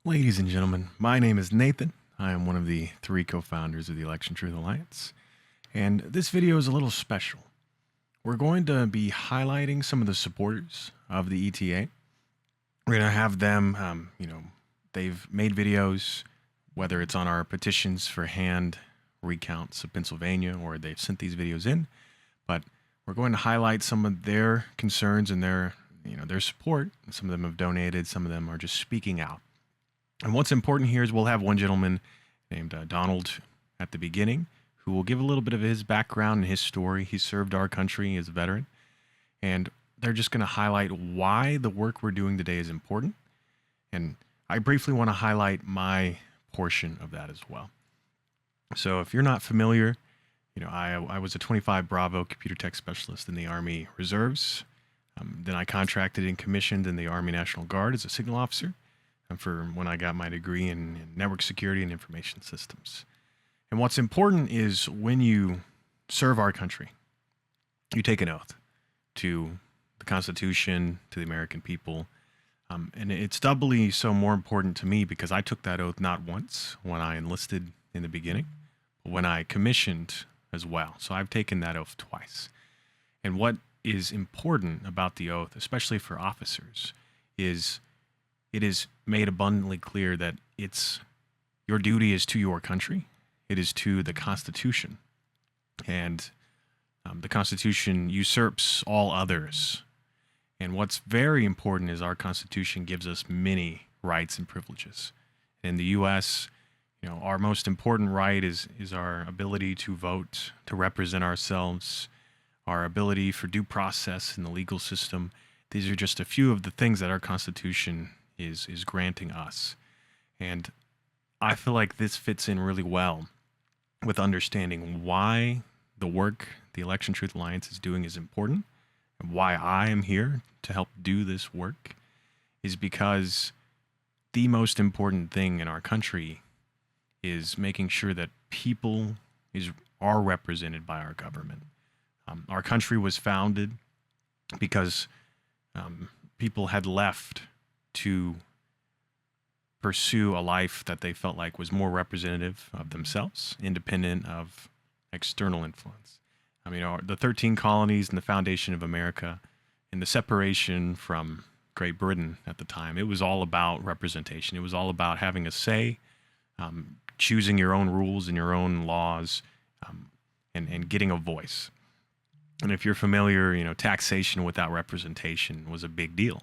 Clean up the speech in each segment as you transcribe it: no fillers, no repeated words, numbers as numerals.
Ladies and gentlemen, my name is Nathan. I am one of the 3 co-founders of the Election Truth Alliance, and this video is a little special. We're going to be highlighting some of the supporters of the ETA. We're going to have them, they've made videos, whether it's on our petitions for hand recounts of Pennsylvania, or they've sent these videos in, but we're going to highlight some of their concerns and their support. Some of them have donated, some of them are just speaking out. And what's important here is we'll have one gentleman named Donald at the beginning who will give a little bit of his background and his story. He served our country as a veteran, and they're just going to highlight why the work we're doing today is important. And I briefly want to highlight my portion of that as well. So if you're not familiar, I was a 25 Bravo computer tech specialist in the Army Reserves. Then I contracted and commissioned in the Army National Guard as a signal officer, and for when I got my degree in network security and information systems. And what's important is when you serve our country, you take an oath to the Constitution, to the American people. And it's doubly so more important to me because I took that oath not once when I enlisted in the beginning, but when I commissioned as well. So I've taken that oath twice. And what is important about the oath, especially for officers, is it is made abundantly clear that your duty is to your country. It is to the Constitution. And the Constitution usurps all others. And what's very important is our Constitution gives us many rights and privileges. In the U.S., our most important right is our ability to vote, to represent ourselves, our ability for due process in the legal system. These are just a few of the things that our Constitution is granting us. And I feel like this fits in really well with understanding why the work the Election Truth Alliance is doing is important, and why I am here to help do this work is because the most important thing in our country is making sure that people are represented by our government. Our country was founded because people had left to pursue a life that they felt like was more representative of themselves, independent of external influence. The 13 colonies and the foundation of America and the separation from Great Britain at the time, it was all about representation. It was all about having a say, choosing your own rules and your own laws, and getting a voice. And if you're familiar, taxation without representation was a big deal.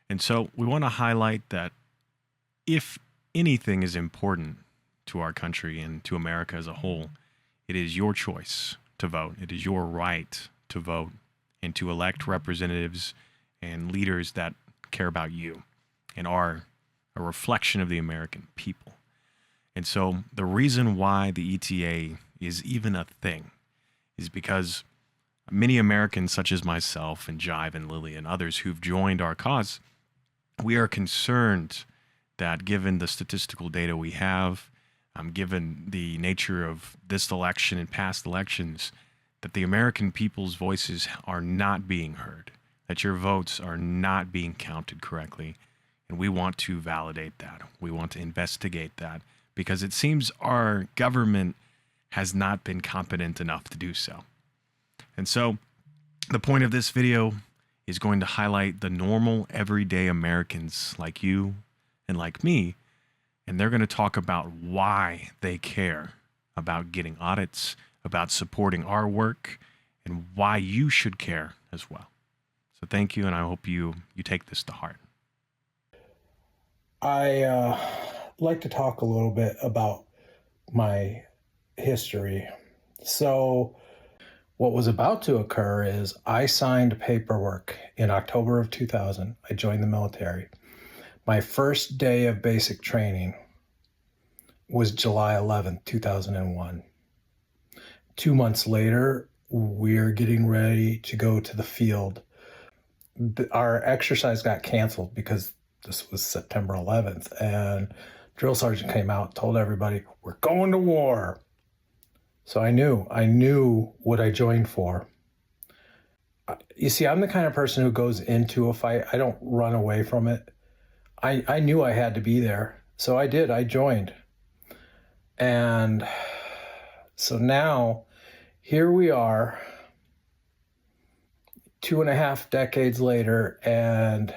And so we want to highlight that if anything is important to our country and to America as a whole, it is your choice to vote. It is your right to vote and to elect representatives and leaders that care about you and are a reflection of the American people. And so the reason why the ETA is even a thing is because many Americans, such as myself and Jive and Lily and others who've joined our cause, we are concerned that given the statistical data we have, given the nature of this election and past elections, that the American people's voices are not being heard, that your votes are not being counted correctly. And we want to validate that. We want to investigate that because it seems our government has not been competent enough to do so. And so the point of this video is going to highlight the normal, everyday Americans like you and like me, and they're going to talk about why they care about getting audits, about supporting our work, and why you should care as well. So thank you, and I hope you take this to heart. I like to talk a little bit about my history. So what was about to occur is I signed paperwork in October of 2000. I joined the military. My first day of basic training was July 11th, 2001. 2 months later, we're getting ready to go to the field. Our exercise got canceled because this was September 11th, and drill sergeant came out, told everybody, we're going to war. So I knew what I joined for. You see, I'm the kind of person who goes into a fight. I don't run away from it. I knew I had to be there. So I did, I joined. And so now here we are 2.5 decades later, and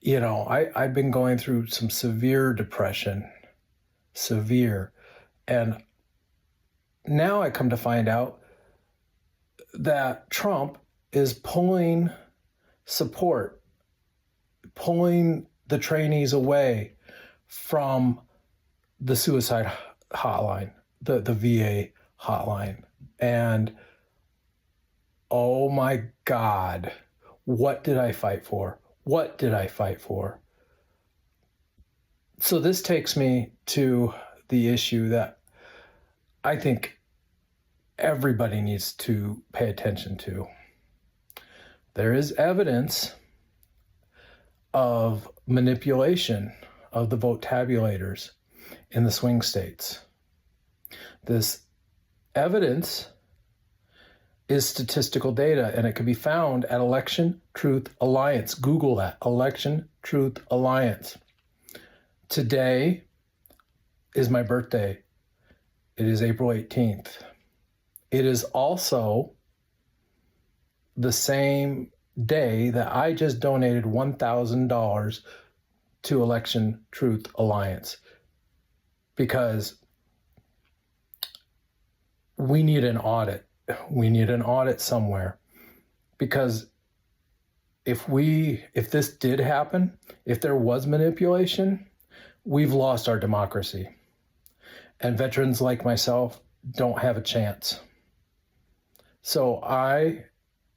I've been going through some severe depression, severe. And now I come to find out that Trump is pulling support, pulling the trainees away from the suicide hotline, the VA hotline. And oh my God, what did I fight for? What did I fight for? So this takes me to the issue that I think everybody needs to pay attention to. There is evidence of manipulation of the vote tabulators in the swing states. This evidence is statistical data, and it can be found at Election Truth Alliance. Google that, Election Truth Alliance. Today is my birthday. It is April 18th. It is also the same day that I just donated $1,000 to Election Truth Alliance, because we need an audit. We need an audit somewhere, because if this did happen, if there was manipulation, we've lost our democracy. And veterans like myself don't have a chance. So I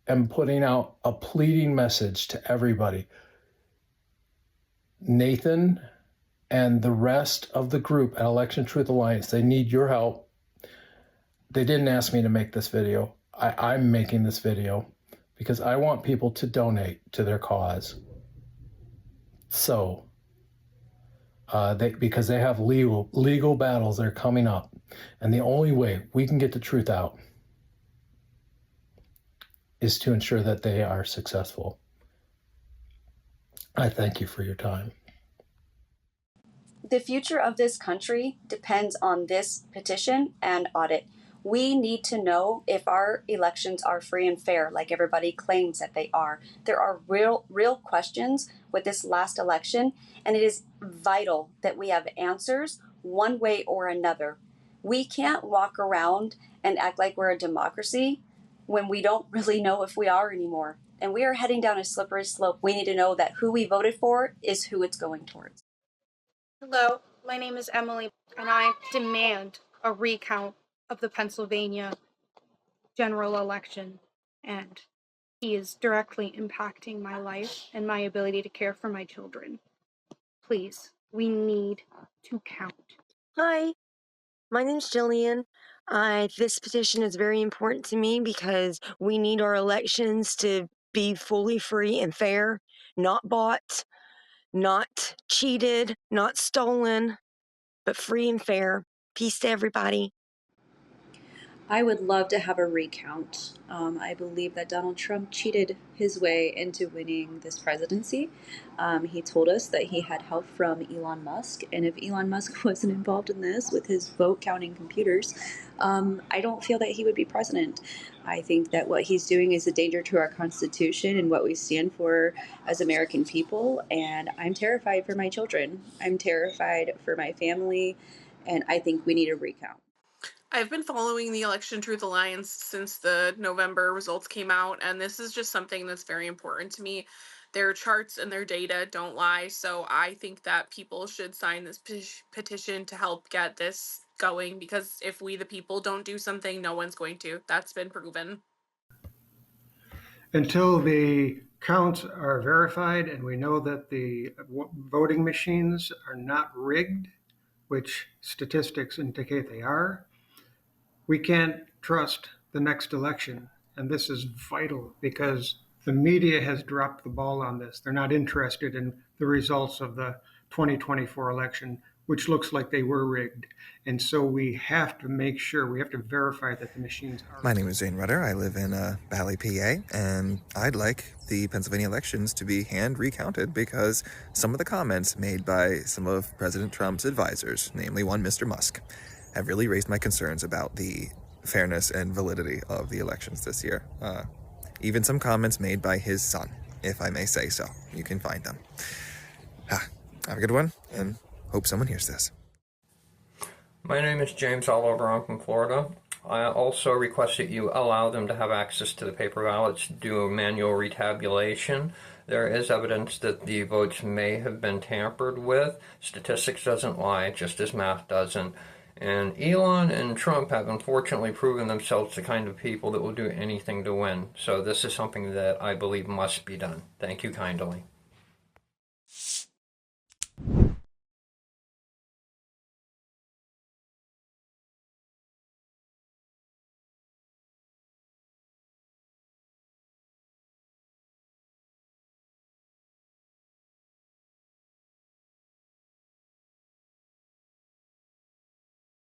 am putting out a pleading message to everybody. Nathan and the rest of the group at Election Truth Alliance, they need your help. They didn't ask me to make this video. I'm making this video because I want people to donate to their cause. So, because they have legal battles that are coming up, and the only way we can get the truth out is to ensure that they are successful. I thank you for your time. The future of this country depends on this petition and audit. We need to know if our elections are free and fair, like everybody claims that they are. There are real questions with this last election, and it is vital that we have answers one way or another. We can't walk around and act like we're a democracy when we don't really know if we are anymore. And we are heading down a slippery slope. We need to know that who we voted for is who it's going towards. Hello, my name is Emily, and I demand a recount of the Pennsylvania general election. And he is directly impacting my life and my ability to care for my children. Please, we need to count. Hi, my name's Jillian. This petition is very important to me because we need our elections to be fully free and fair, not bought, not cheated, not stolen, but free and fair. Peace to everybody. I would love to have a recount. I believe that Donald Trump cheated his way into winning this presidency. He told us that he had help from Elon Musk, and if Elon Musk wasn't involved in this with his vote counting computers, I don't feel that he would be president. I think that what he's doing is a danger to our Constitution and what we stand for as American people, and I'm terrified for my children. I'm terrified for my family, and I think we need a recount. I've been following the Election Truth Alliance since the November results came out, and this is just something that's very important to me. Their charts and their data don't lie, so I think that people should sign this petition to help get this going, because if we, the people, don't do something, no one's going to. That's been proven. Until the counts are verified and we know that the voting machines are not rigged, which statistics indicate they are, we can't trust the next election. And this is vital because the media has dropped the ball on this. They're not interested in the results of the 2024 election, which looks like they were rigged. And so we have to make sure, we have to verify that the machines are. My name is Zane Rutter. I live in Valley, PA, and I'd like the Pennsylvania elections to be hand recounted because some of the comments made by some of President Trump's advisors, namely one Mr. Musk, have really raised my concerns about the fairness and validity of the elections this year. Even some comments made by his son, if I may say so. You can find them. Have a good one, and hope someone hears this. My name is James Oliver. I'm from Florida. I also request that you allow them to have access to the paper ballots to do a manual retabulation. There is evidence that the votes may have been tampered with. Statistics doesn't lie, just as math doesn't. And Elon and Trump have unfortunately proven themselves the kind of people that will do anything to win. So this is something that I believe must be done. Thank you kindly.